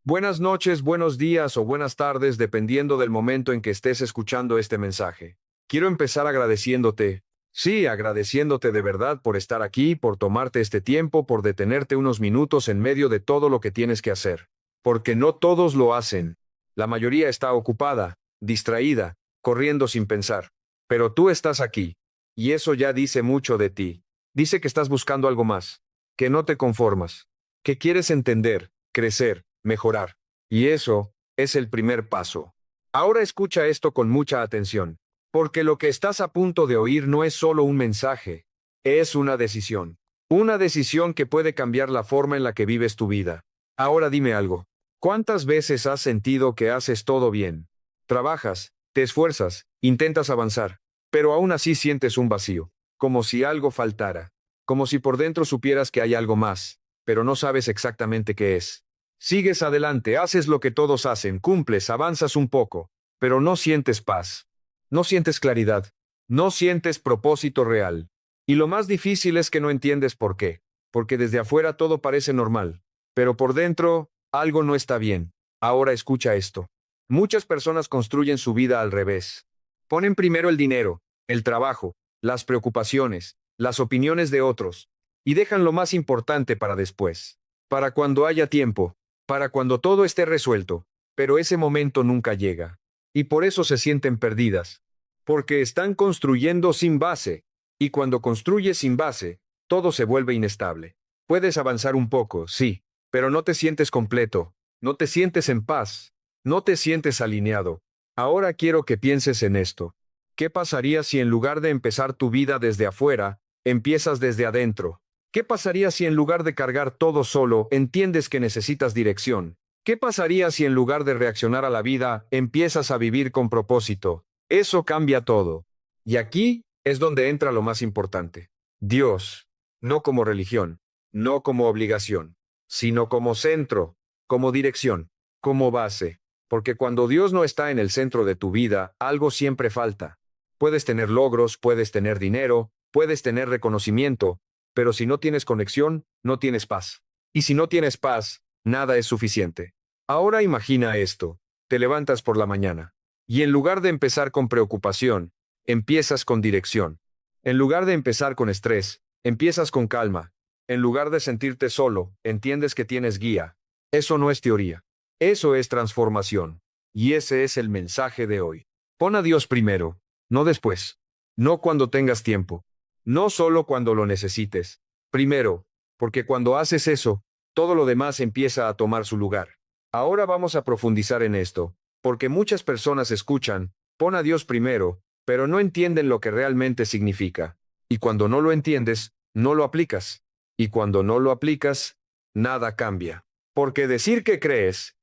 Buenas noches, buenos días o buenas tardes, dependiendo del momento en que estés escuchando este mensaje. Quiero empezar agradeciéndote, sí, agradeciéndote de verdad por estar aquí, por tomarte este tiempo, por detenerte unos minutos en medio de todo lo que tienes que hacer. Porque no todos lo hacen. La mayoría está ocupada, distraída, corriendo sin pensar. Pero tú estás aquí. Y eso ya dice mucho de ti. Dice que estás buscando algo más, que no te conformas, que quieres entender, crecer, mejorar. Y eso es el primer paso. Ahora escucha esto con mucha atención, porque lo que estás a punto de oír no es solo un mensaje, es una decisión. Una decisión que puede cambiar la forma en la que vives tu vida. Ahora dime algo. ¿Cuántas veces has sentido que haces todo bien? Trabajas, te esfuerzas, intentas avanzar, pero aún así sientes un vacío, como si algo faltara, como si por dentro supieras que hay algo más, pero no sabes exactamente qué es. Sigues adelante, haces lo que todos hacen, cumples, avanzas un poco, pero no sientes paz. No sientes claridad. No sientes propósito real. Y lo más difícil es que no entiendes por qué. Porque desde afuera todo parece normal. Pero por dentro, algo no está bien. Ahora escucha esto. Muchas personas construyen su vida al revés. Ponen primero el dinero, el trabajo, las preocupaciones, las opiniones de otros, y dejan lo más importante para después. Para cuando haya tiempo, para cuando todo esté resuelto, pero ese momento nunca llega. Y por eso se sienten perdidas. Porque están construyendo sin base. Y cuando construyes sin base, todo se vuelve inestable. Puedes avanzar un poco, sí, pero no te sientes completo, no te sientes en paz, no te sientes alineado. Ahora quiero que pienses en esto. ¿Qué pasaría si en lugar de empezar tu vida desde afuera, empiezas desde adentro? ¿Qué pasaría si en lugar de cargar todo solo, entiendes que necesitas dirección? ¿Qué pasaría si en lugar de reaccionar a la vida, empiezas a vivir con propósito? Eso cambia todo. Y aquí es donde entra lo más importante. Dios, no como religión, no como obligación, sino como centro, como dirección, como base. Porque cuando Dios no está en el centro de tu vida, algo siempre falta. Puedes tener logros, puedes tener dinero, puedes tener reconocimiento, pero si no tienes conexión, no tienes paz. Y si no tienes paz, nada es suficiente. Ahora imagina esto. Te levantas por la mañana. Y en lugar de empezar con preocupación, empiezas con dirección. En lugar de empezar con estrés, empiezas con calma. En lugar de sentirte solo, entiendes que tienes guía. Eso no es teoría. Eso es transformación. Y ese es el mensaje de hoy. Pon a Dios primero, no después. No cuando tengas tiempo. No solo cuando lo necesites. Primero, porque cuando haces eso, todo lo demás empieza a tomar su lugar. Ahora vamos a profundizar en esto, porque muchas personas escuchan, pon a Dios primero, pero no entienden lo que realmente significa. Y cuando no lo entiendes, no lo aplicas. Y cuando no lo aplicas, nada cambia. Porque decir que crees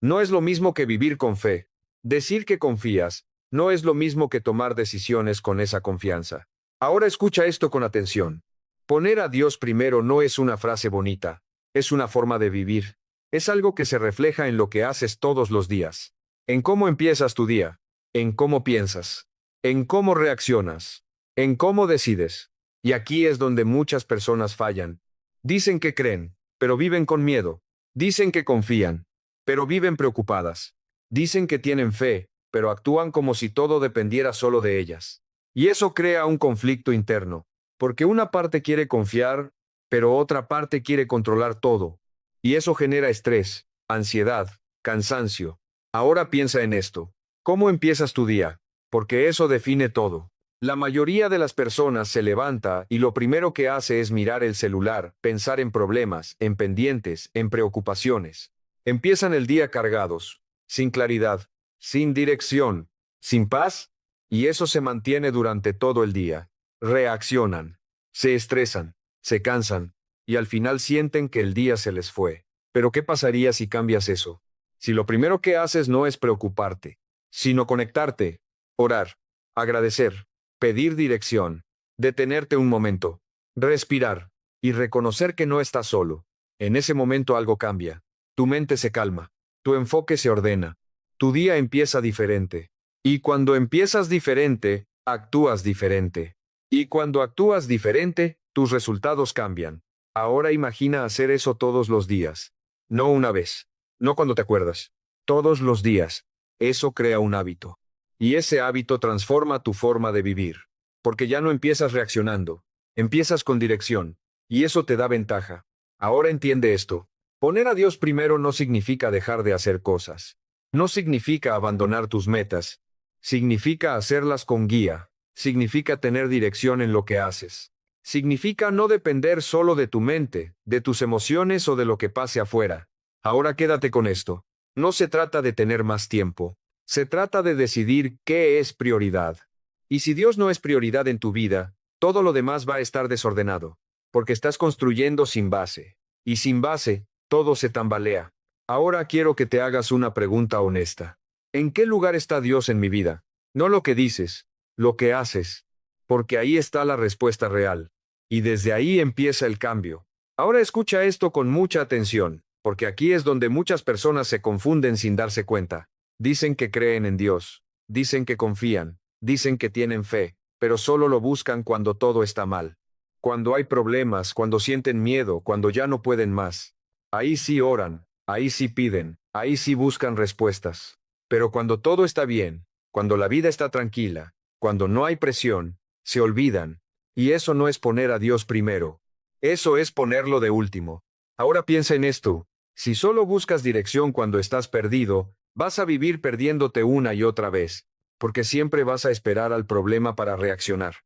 no es lo mismo que vivir con fe. Decir que confías no es lo mismo que tomar decisiones con esa confianza. Ahora escucha esto con atención. Poner a Dios primero no es una frase bonita, es una forma de vivir. Es algo que se refleja en lo que haces todos los días. En cómo empiezas tu día, en cómo piensas, en cómo reaccionas, en cómo decides. Y aquí es donde muchas personas fallan. Dicen que creen, pero viven con miedo. Dicen que confían, pero viven preocupadas. Dicen que tienen fe, pero actúan como si todo dependiera solo de ellas. Y eso crea un conflicto interno, porque una parte quiere confiar, pero otra parte quiere controlar todo. Y eso genera estrés, ansiedad, cansancio. Ahora piensa en esto. ¿Cómo empiezas tu día? Porque eso define todo. La mayoría de las personas se levanta y lo primero que hace es mirar el celular, pensar en problemas, en pendientes, en preocupaciones. Empiezan el día cargados, sin claridad, sin dirección, sin paz, y eso se mantiene durante todo el día. Reaccionan, se estresan, se cansan, y al final sienten que el día se les fue. Pero ¿qué pasaría si cambias eso? Si lo primero que haces no es preocuparte, sino conectarte, orar, agradecer, pedir dirección, detenerte un momento, respirar, y reconocer que no estás solo. En ese momento algo cambia. Tu mente se calma, tu enfoque se ordena, tu día empieza diferente. Y cuando empiezas diferente, actúas diferente. Y cuando actúas diferente, tus resultados cambian. Ahora imagina hacer eso todos los días. No una vez. no cuando te acuerdas. Todos los días. Eso crea un hábito. Y ese hábito transforma tu forma de vivir. Porque ya no empiezas reaccionando. Empiezas con dirección. Y eso te da ventaja. Ahora entiende esto. Poner a Dios primero no significa dejar de hacer cosas. No significa abandonar tus metas. Significa hacerlas con guía. Significa tener dirección en lo que haces. Significa no depender solo de tu mente, de tus emociones o de lo que pase afuera. Ahora quédate con esto. No se trata de tener más tiempo. Se trata de decidir qué es prioridad. Y si Dios no es prioridad en tu vida, todo lo demás va a estar desordenado. Porque estás construyendo sin base. Y sin base, todo se tambalea. Ahora quiero que te hagas una pregunta honesta. ¿En qué lugar está Dios en mi vida? No lo que dices, lo que haces. Porque ahí está la respuesta real. Y desde ahí empieza el cambio. Ahora escucha esto con mucha atención, porque aquí es donde muchas personas se confunden sin darse cuenta. Dicen que creen en Dios, dicen que confían, dicen que tienen fe, pero solo lo buscan cuando todo está mal. Cuando hay problemas, cuando sienten miedo, cuando ya no pueden más. Ahí sí oran, ahí sí piden, ahí sí buscan respuestas. Pero cuando todo está bien, cuando la vida está tranquila, cuando no hay presión, se olvidan. Y eso no es poner a Dios primero. Eso es ponerlo de último. Ahora piensa en esto. Si solo buscas dirección cuando estás perdido, vas a vivir perdiéndote una y otra vez, porque siempre vas a esperar al problema para reaccionar.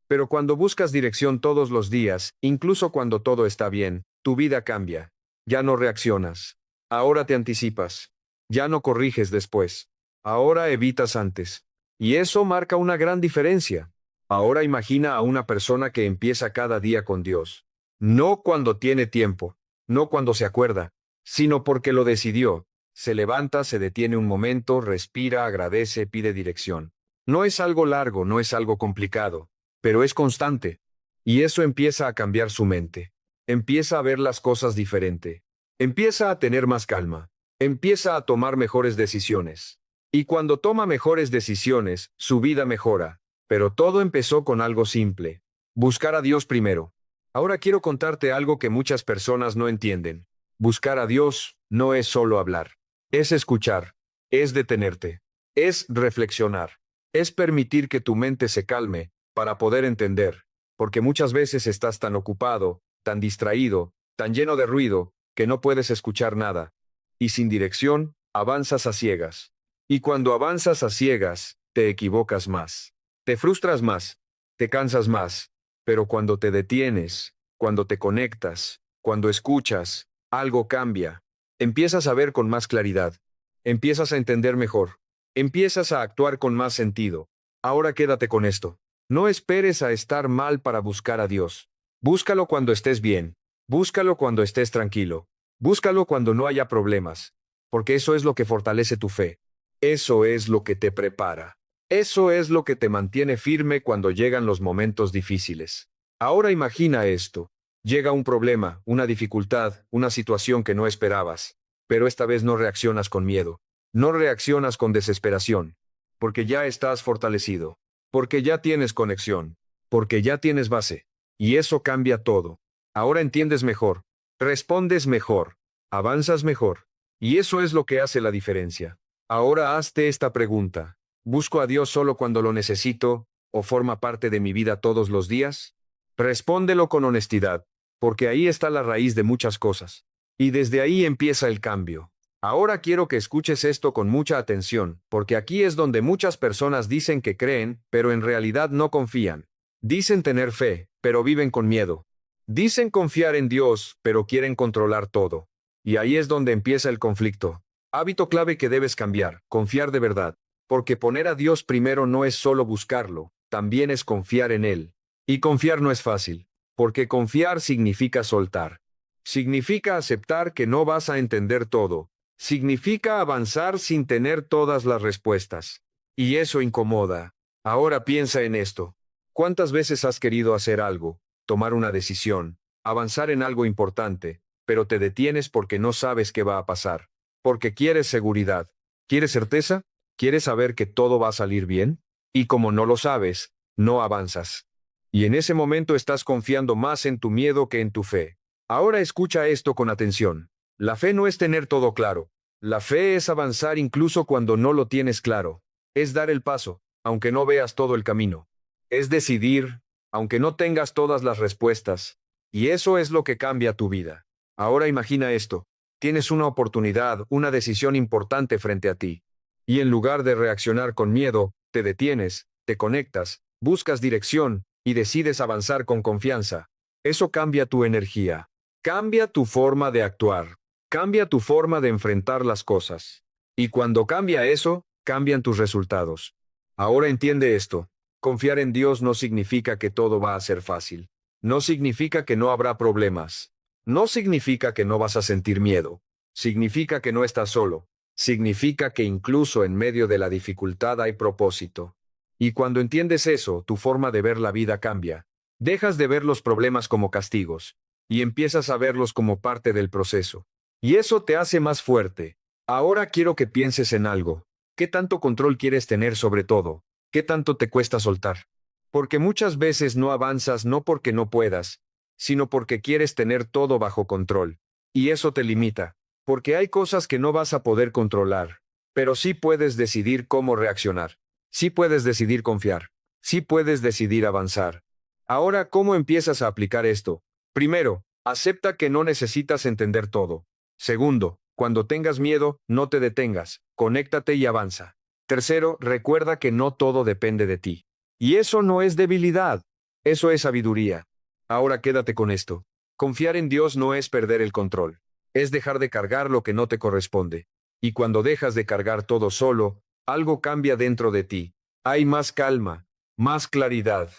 Pero cuando buscas dirección todos los días, incluso cuando todo está bien, tu vida cambia. Ya no reaccionas. Ahora te anticipas. Ya no corriges después. Ahora evitas antes. Y eso marca una gran diferencia. Ahora imagina a una persona que empieza cada día con Dios. No cuando tiene tiempo, no cuando se acuerda, sino porque lo decidió. Se levanta, se detiene un momento, respira, agradece, pide dirección. No es algo largo, no es algo complicado, pero es constante. Y eso empieza a cambiar su mente. Empieza a ver las cosas diferente. Empieza a tener más calma. Empieza a tomar mejores decisiones. Y cuando toma mejores decisiones, su vida mejora. Pero todo empezó con algo simple. Buscar a Dios primero. Ahora quiero contarte algo que muchas personas no entienden. Buscar a Dios no es solo hablar. Es escuchar. Es detenerte. Es reflexionar. Es permitir que tu mente se calme para poder entender. Porque muchas veces estás tan ocupado, tan distraído, tan lleno de ruido, que no puedes escuchar nada. Y sin dirección, avanzas a ciegas. Y cuando avanzas a ciegas, te equivocas más. Te frustras más, te cansas más, pero cuando te detienes, cuando te conectas, cuando escuchas, algo cambia. Empiezas a ver con más claridad, empiezas a entender mejor, empiezas a actuar con más sentido. Ahora quédate con esto. No esperes a estar mal para buscar a Dios. Búscalo cuando estés bien, búscalo cuando estés tranquilo, búscalo cuando no haya problemas, porque eso es lo que fortalece tu fe. Eso es lo que te prepara. Eso es lo que te mantiene firme cuando llegan los momentos difíciles. Ahora imagina esto. Llega un problema, una dificultad, una situación que no esperabas. Pero esta vez no reaccionas con miedo. No reaccionas con desesperación. Porque ya estás fortalecido. Porque ya tienes conexión. Porque ya tienes base. Y eso cambia todo. Ahora entiendes mejor. Respondes mejor. Avanzas mejor. Y eso es lo que hace la diferencia. Ahora hazte esta pregunta. ¿Busco a Dios solo cuando lo necesito, o forma parte de mi vida todos los días? Respóndelo con honestidad, porque ahí está la raíz de muchas cosas. Y desde ahí empieza el cambio. Ahora quiero que escuches esto con mucha atención, porque aquí es donde muchas personas dicen que creen, pero en realidad no confían. Dicen tener fe, pero viven con miedo. Dicen confiar en Dios, pero quieren controlar todo. Y ahí es donde empieza el conflicto. Hábito clave que debes cambiar, confiar de verdad. Porque poner a Dios primero no es solo buscarlo, también es confiar en Él. Y confiar no es fácil, porque confiar significa soltar. Significa aceptar que no vas a entender todo. Significa avanzar sin tener todas las respuestas. Y eso incomoda. Ahora piensa en esto. ¿Cuántas veces has querido hacer algo, tomar una decisión, avanzar en algo importante, pero te detienes porque no sabes qué va a pasar? Porque quieres seguridad. ¿Quieres certeza? ¿Quieres saber que todo va a salir bien? Y como no lo sabes, no avanzas. Y en ese momento estás confiando más en tu miedo que en tu fe. Ahora escucha esto con atención. La fe no es tener todo claro. La fe es avanzar incluso cuando no lo tienes claro. Es dar el paso, aunque no veas todo el camino. Es decidir, aunque no tengas todas las respuestas. Y eso es lo que cambia tu vida. Ahora imagina esto. Tienes una oportunidad, una decisión importante frente a ti. Y en lugar de reaccionar con miedo, te detienes, te conectas, buscas dirección, y decides avanzar con confianza. Eso cambia tu energía. Cambia tu forma de actuar. Cambia tu forma de enfrentar las cosas. Y cuando cambia eso, cambian tus resultados. Ahora entiende esto. Confiar en Dios no significa que todo va a ser fácil. No significa que no habrá problemas. No significa que no vas a sentir miedo. Significa que no estás solo. Significa que incluso en medio de la dificultad hay propósito. Y cuando entiendes eso, tu forma de ver la vida cambia. Dejas de ver los problemas como castigos, y empiezas a verlos como parte del proceso. Y eso te hace más fuerte. Ahora quiero que pienses en algo. ¿Qué tanto control quieres tener sobre todo? ¿Qué tanto te cuesta soltar? Porque muchas veces no avanzas no porque no puedas, sino porque quieres tener todo bajo control. Y eso te limita, porque hay cosas que no vas a poder controlar, pero sí puedes decidir cómo reaccionar. Sí puedes decidir confiar. Sí puedes decidir avanzar. Ahora, ¿cómo empiezas a aplicar esto? Primero, acepta que no necesitas entender todo. Segundo, cuando tengas miedo, no te detengas, conéctate y avanza. Tercero, recuerda que no todo depende de ti. Y eso no es debilidad, eso es sabiduría. Ahora quédate con esto. Confiar en Dios no es perder el control, es dejar de cargar lo que no te corresponde. Y cuando dejas de cargar todo solo, algo cambia dentro de ti. Hay más calma, más claridad,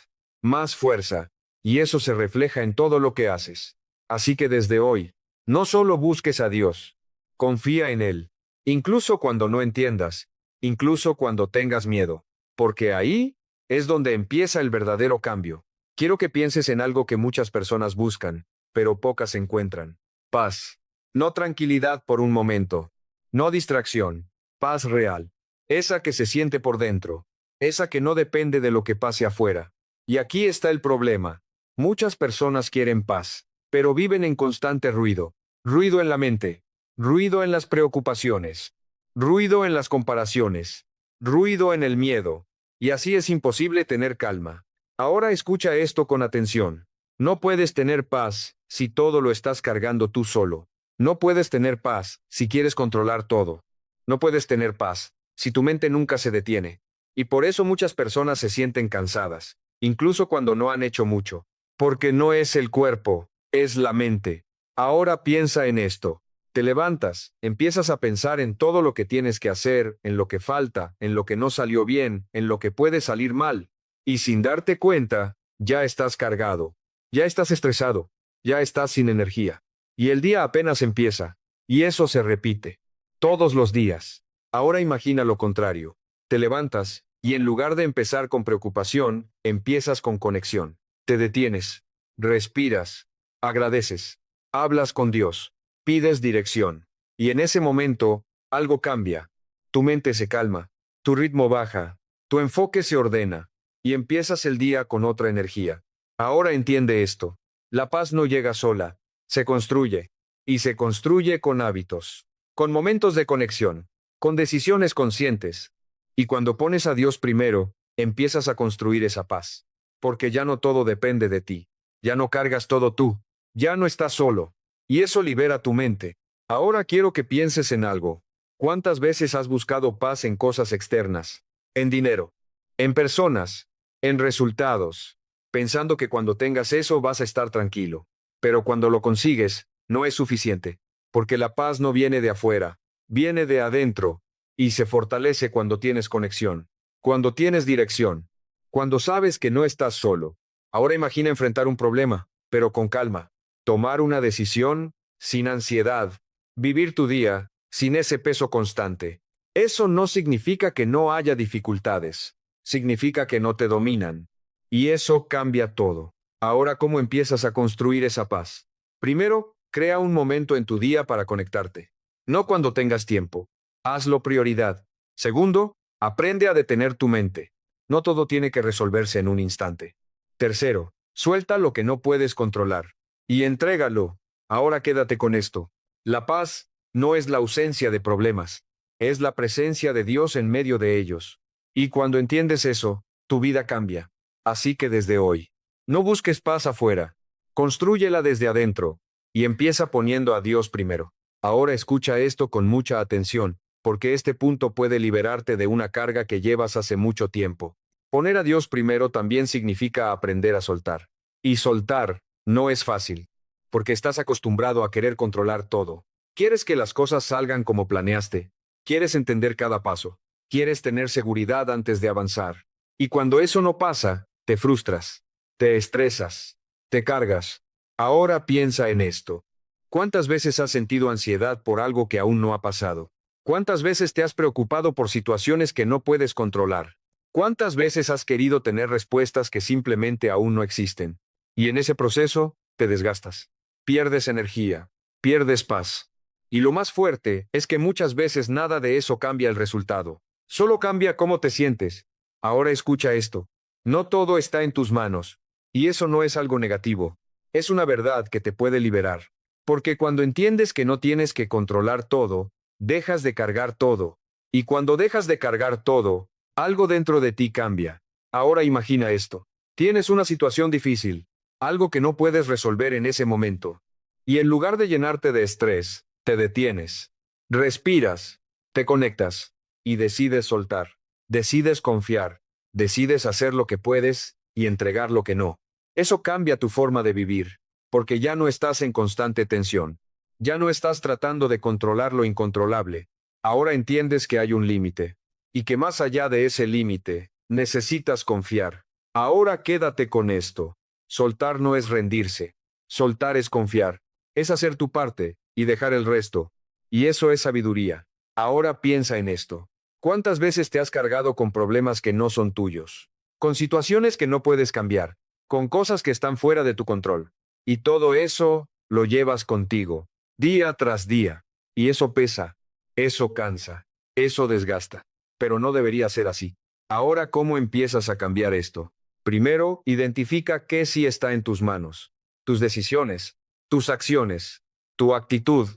más fuerza, y eso se refleja en todo lo que haces. Así que desde hoy, no solo busques a Dios, confía en Él, incluso cuando no entiendas, incluso cuando tengas miedo, porque ahí es donde empieza el verdadero cambio. Quiero que pienses en algo que muchas personas buscan, pero pocas encuentran. Paz. No tranquilidad por un momento. No distracción. Paz real. Esa que se siente por dentro. Esa que no depende de lo que pase afuera. Y aquí está el problema. Muchas personas quieren paz, pero viven en constante ruido. Ruido en la mente. Ruido en las preocupaciones. Ruido en las comparaciones. Ruido en el miedo. Y así es imposible tener calma. Ahora escucha esto con atención. No puedes tener paz si todo lo estás cargando tú solo. No puedes tener paz si quieres controlar todo. No puedes tener paz si tu mente nunca se detiene. Y por eso muchas personas se sienten cansadas, incluso cuando no han hecho mucho. Porque no es el cuerpo, es la mente. Ahora piensa en esto. Te levantas, empiezas a pensar en todo lo que tienes que hacer, en lo que falta, en lo que no salió bien, en lo que puede salir mal. Y sin darte cuenta, ya estás cargado. Ya estás estresado. Ya estás sin energía. Y el día apenas empieza. Y eso se repite. Todos los días. Ahora imagina lo contrario. Te levantas, y en lugar de empezar con preocupación, empiezas con conexión. Te detienes. Respiras. Agradeces. Hablas con Dios. Pides dirección. Y en ese momento, algo cambia. Tu mente se calma. Tu ritmo baja. Tu enfoque se ordena. Y empiezas el día con otra energía. Ahora entiende esto. La paz no llega sola. Se construye. Y se construye con hábitos. Con momentos de conexión. Con decisiones conscientes. Y cuando pones a Dios primero, empiezas a construir esa paz. Porque ya no todo depende de ti. Ya no cargas todo tú. Ya no estás solo. Y eso libera tu mente. Ahora quiero que pienses en algo. ¿Cuántas veces has buscado paz en cosas externas? En dinero. En personas. En resultados. Pensando que cuando tengas eso vas a estar tranquilo. Pero cuando lo consigues, no es suficiente. Porque la paz no viene de afuera. Viene de adentro. Y se fortalece cuando tienes conexión. Cuando tienes dirección. Cuando sabes que no estás solo. Ahora imagina enfrentar un problema, pero con calma. Tomar una decisión, sin ansiedad. Vivir tu día, sin ese peso constante. Eso no significa que no haya dificultades. Significa que no te dominan. Y eso cambia todo. Ahora, ¿cómo empiezas a construir esa paz? Primero, crea un momento en tu día para conectarte. No cuando tengas tiempo. Hazlo prioridad. Segundo, aprende a detener tu mente. No todo tiene que resolverse en un instante. Tercero, suelta lo que no puedes controlar. Y entrégalo. Ahora quédate con esto. La paz no es la ausencia de problemas, es la presencia de Dios en medio de ellos. Y cuando entiendes eso, tu vida cambia. Así que desde hoy, no busques paz afuera, constrúyela desde adentro, y empieza poniendo a Dios primero. Ahora escucha esto con mucha atención, porque este punto puede liberarte de una carga que llevas hace mucho tiempo. Poner a Dios primero también significa aprender a soltar. Y soltar no es fácil, porque estás acostumbrado a querer controlar todo. Quieres que las cosas salgan como planeaste. Quieres entender cada paso. Quieres tener seguridad antes de avanzar. Y cuando eso no pasa, te frustras, te estresas, te cargas. Ahora piensa en esto. ¿Cuántas veces has sentido ansiedad por algo que aún no ha pasado? ¿Cuántas veces te has preocupado por situaciones que no puedes controlar? ¿Cuántas veces has querido tener respuestas que simplemente aún no existen? Y en ese proceso, te desgastas. Pierdes energía, pierdes paz. Y lo más fuerte es que muchas veces nada de eso cambia el resultado. Solo cambia cómo te sientes. Ahora escucha esto. No todo está en tus manos. Y eso no es algo negativo. Es una verdad que te puede liberar. Porque cuando entiendes que no tienes que controlar todo, dejas de cargar todo. Y cuando dejas de cargar todo, algo dentro de ti cambia. Ahora imagina esto. Tienes una situación difícil, algo que no puedes resolver en ese momento. Y en lugar de llenarte de estrés, te detienes. Respiras, te conectas y decides soltar. Decides confiar. Decides hacer lo que puedes y entregar lo que no. Eso cambia tu forma de vivir, porque ya no estás en constante tensión. Ya no estás tratando de controlar lo incontrolable. Ahora entiendes que hay un límite. Y que más allá de ese límite, necesitas confiar. Ahora quédate con esto. Soltar no es rendirse. Soltar es confiar. Es hacer tu parte y dejar el resto. Y eso es sabiduría. Ahora piensa en esto. ¿Cuántas veces te has cargado con problemas que no son tuyos? Con situaciones que no puedes cambiar. Con cosas que están fuera de tu control. Y todo eso lo llevas contigo, día tras día. Y eso pesa. Eso cansa. Eso desgasta. Pero no debería ser así. Ahora, ¿cómo empiezas a cambiar esto? Primero, identifica qué sí está en tus manos. Tus decisiones, tus acciones, tu actitud.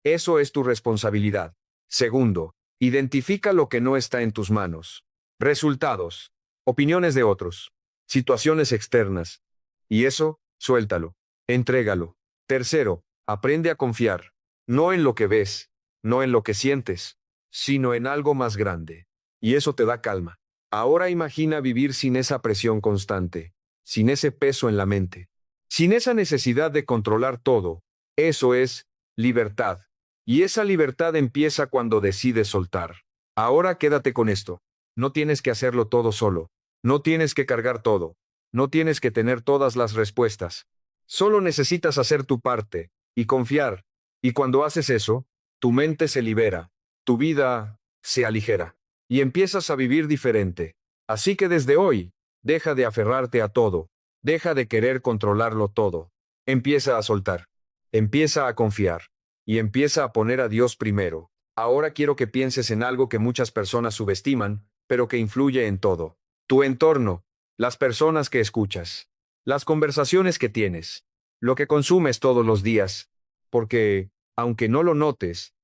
Eso es tu responsabilidad. Segundo, identifica lo que no está en tus manos. Resultados, opiniones de otros, situaciones externas. Y eso, suéltalo, entrégalo. Tercero, aprende a confiar. No en lo que ves, no en lo que sientes, sino en algo más grande. Y eso te da calma. Ahora imagina vivir sin esa presión constante, sin ese peso en la mente, sin esa necesidad de controlar todo. Eso es libertad. Y esa libertad empieza cuando decides soltar. Ahora quédate con esto. No tienes que hacerlo todo solo. No tienes que cargar todo. No tienes que tener todas las respuestas. Solo necesitas hacer tu parte y confiar. Y cuando haces eso, tu mente se libera, tu vida se aligera y empiezas a vivir diferente. Así que desde hoy, deja de aferrarte a todo, deja de querer controlarlo todo. Empieza a soltar, empieza a confiar y empieza a poner a Dios primero. Ahora quiero que pienses en algo que muchas personas subestiman, pero que influye en todo. Tu entorno, las personas que escuchas, las conversaciones que tienes, lo que consumes todos los días, porque, aunque no lo notes,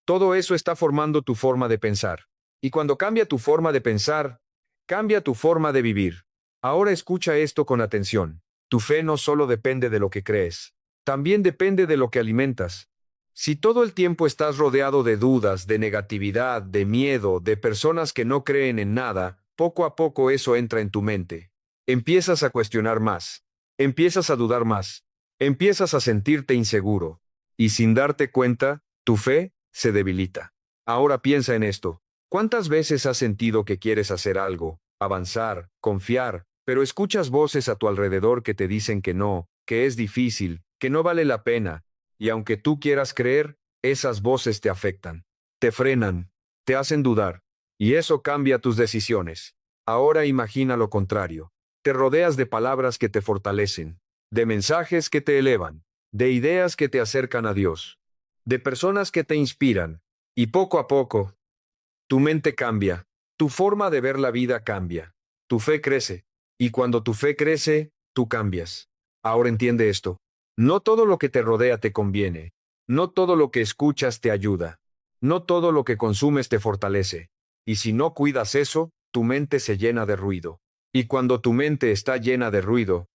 todo eso está formando tu forma de pensar. Y cuando cambia tu forma de pensar, cambia tu forma de vivir. Ahora escucha esto con atención. Tu fe no solo depende de lo que crees, también depende de lo que alimentas. Si todo el tiempo estás rodeado de dudas, de negatividad, de miedo, de personas que no creen en nada, poco a poco eso entra en tu mente. Empiezas a cuestionar más. Empiezas a dudar más. Empiezas a sentirte inseguro. Y sin darte cuenta, tu fe se debilita. Ahora piensa en esto. ¿Cuántas veces has sentido que quieres hacer algo, avanzar, confiar, pero escuchas voces a tu alrededor que te dicen que no, que es difícil, que no vale la pena? Y aunque tú quieras creer, esas voces te afectan, te frenan, te hacen dudar. Y eso cambia tus decisiones. Ahora imagina lo contrario. Te rodeas de palabras que te fortalecen, de mensajes que te elevan, de ideas que te acercan a Dios, de personas que te inspiran. Y poco a poco, tu mente cambia, tu forma de ver la vida cambia, tu fe crece. Y cuando tu fe crece, tú cambias. Ahora entiende esto. No todo lo que te rodea te conviene. No todo lo que escuchas te ayuda. No todo lo que consumes te fortalece. Y si no cuidas eso, tu mente se llena de ruido. Y cuando tu mente está llena de ruido,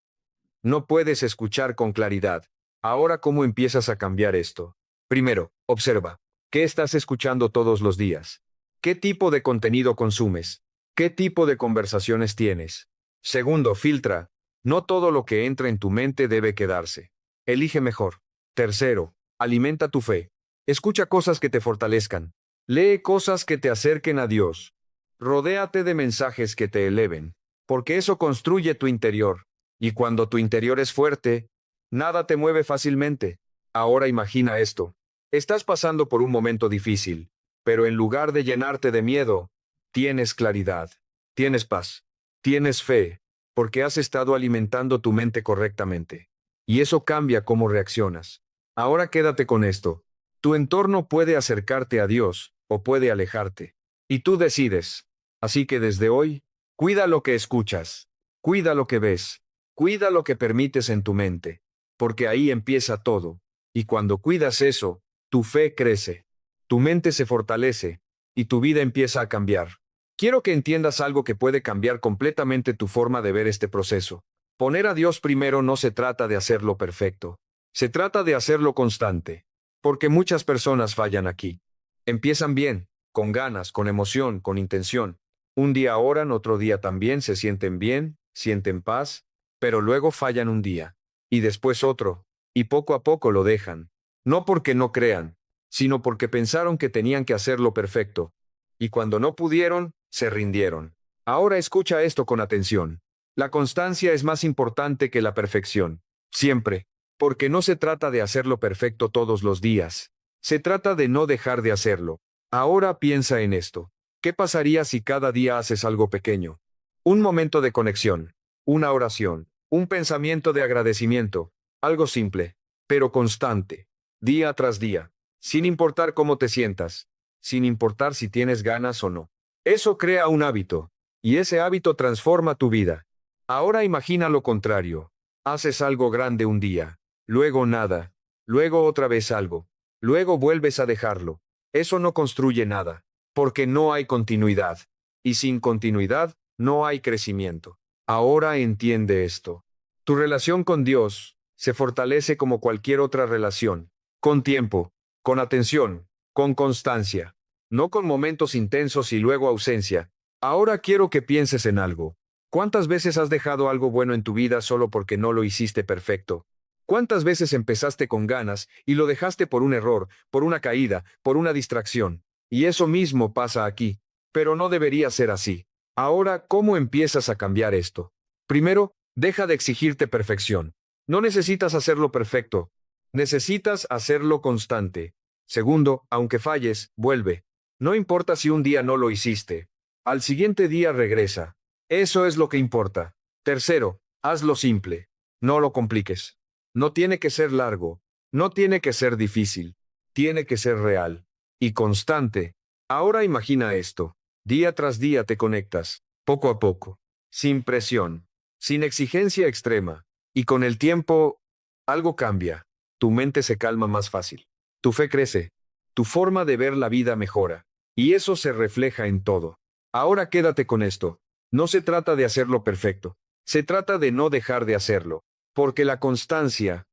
no puedes escuchar con claridad. Ahora, ¿cómo empiezas a cambiar esto? Primero, observa. ¿Qué estás escuchando todos los días? ¿Qué tipo de contenido consumes? ¿Qué tipo de conversaciones tienes? Segundo, filtra. No todo lo que entra en tu mente debe quedarse. Elige mejor. Tercero, alimenta tu fe. Escucha cosas que te fortalezcan. Lee cosas que te acerquen a Dios. Rodéate de mensajes que te eleven, porque eso construye tu interior. Y cuando tu interior es fuerte, nada te mueve fácilmente. Ahora imagina esto. Estás pasando por un momento difícil, pero en lugar de llenarte de miedo, tienes claridad, tienes paz, tienes fe, porque has estado alimentando tu mente correctamente. Y eso cambia cómo reaccionas. Ahora quédate con esto. Tu entorno puede acercarte a Dios o puede alejarte. Y tú decides. Así que desde hoy, cuida lo que escuchas, cuida lo que ves, cuida lo que permites en tu mente, porque ahí empieza todo. Y cuando cuidas eso, tu fe crece, tu mente se fortalece, y tu vida empieza a cambiar. Quiero que entiendas algo que puede cambiar completamente tu forma de ver este proceso. Poner a Dios primero no se trata de hacerlo perfecto, se trata de hacerlo constante, porque muchas personas fallan aquí. Empiezan bien, con ganas, con emoción, con intención. Un día oran, otro día también, se sienten bien, sienten paz, pero luego fallan un día, y después otro, y poco a poco lo dejan. No porque no crean, sino porque pensaron que tenían que hacerlo perfecto, y cuando no pudieron, se rindieron. Ahora escucha esto con atención. La constancia es más importante que la perfección. Siempre. Porque no se trata de hacerlo perfecto todos los días. Se trata de no dejar de hacerlo. Ahora piensa en esto. ¿Qué pasaría si cada día haces algo pequeño? Un momento de conexión, una oración, un pensamiento de agradecimiento, algo simple, pero constante, día tras día, sin importar cómo te sientas, sin importar si tienes ganas o no. Eso crea un hábito, y ese hábito transforma tu vida. Ahora imagina lo contrario. Haces algo grande un día, luego nada, luego otra vez algo, luego vuelves a dejarlo. Eso no construye nada, porque no hay continuidad. Y sin continuidad, no hay crecimiento. Ahora entiende esto. Tu relación con Dios se fortalece como cualquier otra relación, con tiempo, con atención, con constancia, no con momentos intensos y luego ausencia. Ahora quiero que pienses en algo. ¿Cuántas veces has dejado algo bueno en tu vida solo porque no lo hiciste perfecto? ¿Cuántas veces empezaste con ganas y lo dejaste por un error, por una caída, por una distracción? Y eso mismo pasa aquí. Pero no debería ser así. Ahora, ¿cómo empiezas a cambiar esto? Primero, deja de exigirte perfección. No necesitas hacerlo perfecto. Necesitas hacerlo constante. Segundo, aunque falles, vuelve. No importa si un día no lo hiciste. Al siguiente día regresa. Eso es lo que importa. Tercero, hazlo simple. No lo compliques. No tiene que ser largo. No tiene que ser difícil. Tiene que ser real. Y constante. Ahora imagina esto. Día tras día te conectas, poco a poco, sin presión, sin exigencia extrema. Y con el tiempo, algo cambia. Tu mente se calma más fácil. Tu fe crece. Tu forma de ver la vida mejora. Y eso se refleja en todo. Ahora quédate con esto. No se trata de hacerlo perfecto. Se trata de no dejar de hacerlo. Porque la constancia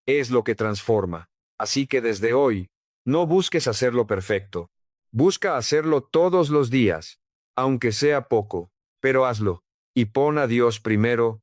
es lo que transforma. Así que desde hoy, no busques hacerlo perfecto. Busca hacerlo todos los días, aunque sea poco, pero hazlo. Y pon a Dios primero,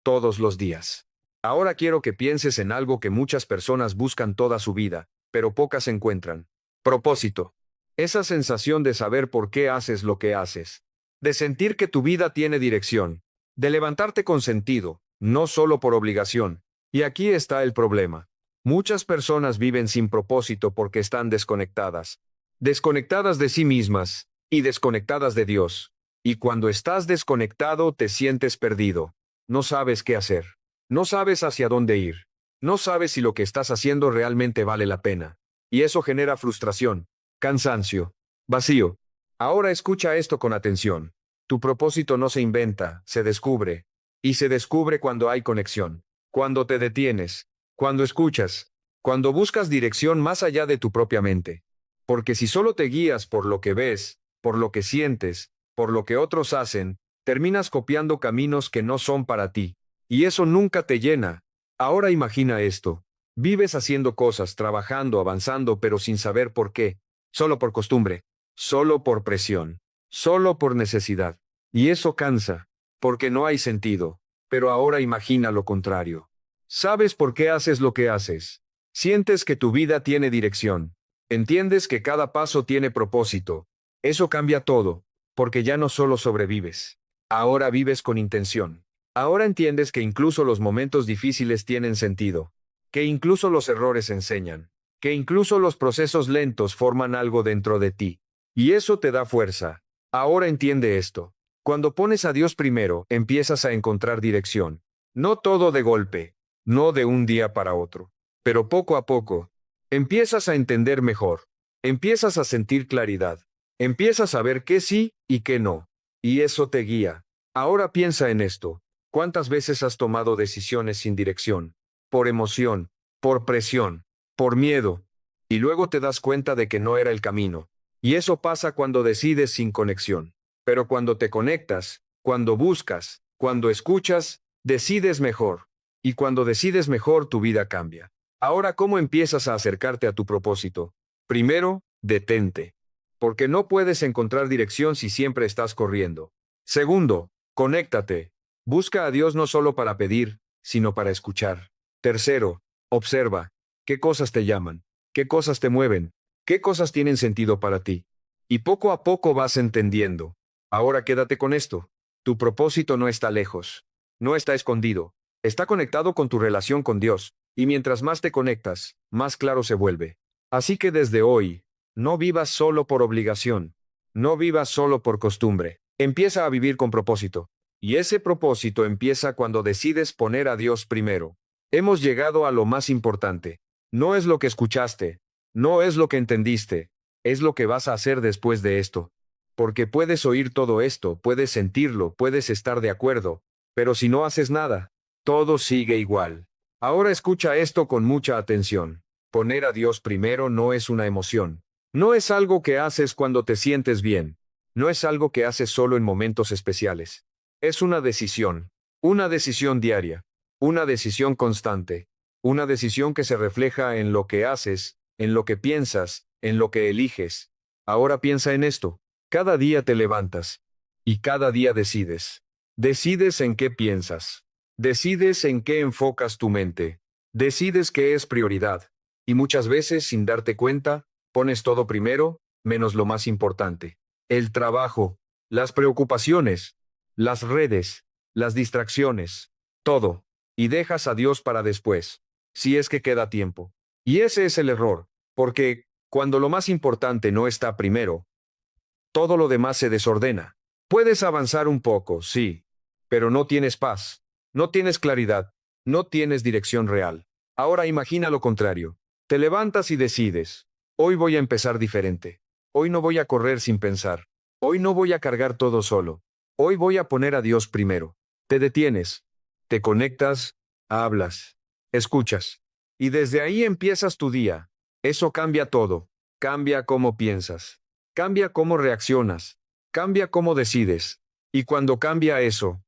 todos los días. Ahora quiero que pienses en algo que muchas personas buscan toda su vida, pero pocas encuentran. Propósito. Esa sensación de saber por qué haces lo que haces. De sentir que tu vida tiene dirección. De levantarte con sentido, no solo por obligación. Y aquí está el problema. Muchas personas viven sin propósito porque están desconectadas. Desconectadas de sí mismas y desconectadas de Dios. Y cuando estás desconectado te sientes perdido. No sabes qué hacer. No sabes hacia dónde ir. No sabes si lo que estás haciendo realmente vale la pena. Y eso genera frustración, cansancio, vacío. Ahora escucha esto con atención. Tu propósito no se inventa, se descubre. Y se descubre cuando hay conexión. Cuando te detienes. Cuando escuchas. Cuando buscas dirección más allá de tu propia mente. Porque si solo te guías por lo que ves, por lo que sientes, por lo que otros hacen, terminas copiando caminos que no son para ti. Y eso nunca te llena. Ahora imagina esto. Vives haciendo cosas, trabajando, avanzando, pero sin saber por qué. Solo por costumbre. Solo por presión. Solo por necesidad. Y eso cansa. Porque no hay sentido. Pero ahora imagina lo contrario. Sabes por qué haces lo que haces. Sientes que tu vida tiene dirección. Entiendes que cada paso tiene propósito. Eso cambia todo. Porque ya no solo sobrevives. Ahora vives con intención. Ahora entiendes que incluso los momentos difíciles tienen sentido. Que incluso los errores enseñan. Que incluso los procesos lentos forman algo dentro de ti. Y eso te da fuerza. Ahora entiende esto. Cuando pones a Dios primero, empiezas a encontrar dirección. No todo de golpe. No de un día para otro. Pero poco a poco. Empiezas a entender mejor. Empiezas a sentir claridad. Empiezas a ver qué sí y qué no. Y eso te guía. Ahora piensa en esto. ¿Cuántas veces has tomado decisiones sin dirección? Por emoción, por presión, por miedo. Y luego te das cuenta de que no era el camino. Y eso pasa cuando decides sin conexión. Pero cuando te conectas, cuando buscas, cuando escuchas, decides mejor. Y cuando decides mejor, tu vida cambia. Ahora, ¿cómo empiezas a acercarte a tu propósito? Primero, detente. Porque no puedes encontrar dirección si siempre estás corriendo. Segundo, conéctate. Busca a Dios no solo para pedir, sino para escuchar. Tercero, observa. ¿Qué cosas te llaman? ¿Qué cosas te mueven? ¿Qué cosas tienen sentido para ti? Y poco a poco vas entendiendo. Ahora quédate con esto. Tu propósito no está lejos. No está escondido. Está conectado con tu relación con Dios. Y mientras más te conectas, más claro se vuelve. Así que desde hoy, no vivas solo por obligación. No vivas solo por costumbre. Empieza a vivir con propósito. Y ese propósito empieza cuando decides poner a Dios primero. Hemos llegado a lo más importante. No es lo que escuchaste. No es lo que entendiste. Es lo que vas a hacer después de esto. Porque puedes oír todo esto, puedes sentirlo, puedes estar de acuerdo. Pero si no haces nada, todo sigue igual. Ahora escucha esto con mucha atención. Poner a Dios primero no es una emoción. No es algo que haces cuando te sientes bien. No es algo que haces solo en momentos especiales. Es una decisión diaria, una decisión constante, una decisión que se refleja en lo que haces, en lo que piensas, en lo que eliges. Ahora piensa en esto. Cada día te levantas. Y cada día decides. Decides en qué piensas. Decides en qué enfocas tu mente. Decides qué es prioridad. Y muchas veces, sin darte cuenta, pones todo primero, menos lo más importante. El trabajo, las preocupaciones, las redes, las distracciones, todo. Y dejas a Dios para después, si es que queda tiempo. Y ese es el error, porque, cuando lo más importante no está primero, todo lo demás se desordena. Puedes avanzar un poco, sí, pero no tienes paz, no tienes claridad, no tienes dirección real. Ahora imagina lo contrario. Te levantas y decides, hoy voy a empezar diferente. Hoy no voy a correr sin pensar. Hoy no voy a cargar todo solo. Hoy voy a poner a Dios primero. Te detienes, te conectas, hablas, escuchas. Y desde ahí empiezas tu día. Eso cambia todo. Cambia cómo piensas. Cambia cómo reaccionas. Cambia cómo decides. Y cuando cambia eso,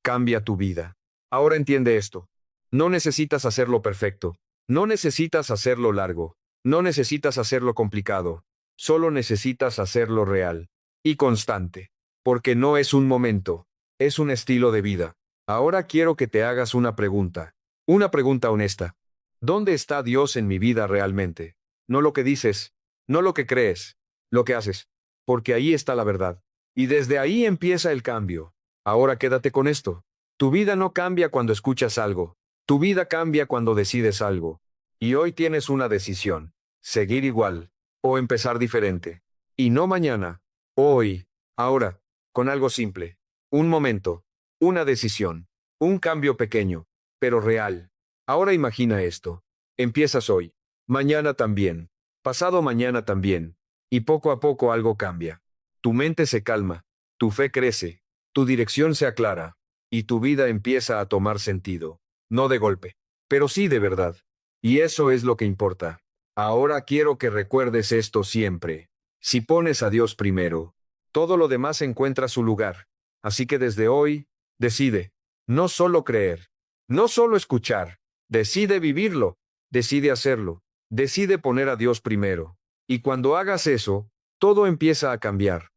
cambia tu vida. Ahora entiende esto. No necesitas hacerlo perfecto. No necesitas hacerlo largo. No necesitas hacerlo complicado. Solo necesitas hacerlo real. Y constante. Porque no es un momento. Es un estilo de vida. Ahora quiero que te hagas una pregunta. Una pregunta honesta. ¿Dónde está Dios en mi vida realmente? No lo que dices, no lo que crees, lo que haces. Porque ahí está la verdad. Y desde ahí empieza el cambio. Ahora quédate con esto. Tu vida no cambia cuando escuchas algo. Tu vida cambia cuando decides algo. Y hoy tienes una decisión. Seguir igual. O empezar diferente. Y no mañana. Hoy. Ahora. Con algo simple. Un momento. Una decisión. Un cambio pequeño. Pero real. Ahora imagina esto. Empiezas hoy. Mañana también. Pasado mañana también. Y poco a poco algo cambia. Tu mente se calma. Tu fe crece. Tu dirección se aclara. Y tu vida empieza a tomar sentido. No de golpe. Pero sí de verdad. Y eso es lo que importa. Ahora quiero que recuerdes esto siempre. Si pones a Dios primero, todo lo demás encuentra su lugar. Así que desde hoy, decide. No solo creer, no solo escuchar, decide vivirlo, decide hacerlo, decide poner a Dios primero. Y cuando hagas eso, todo empieza a cambiar.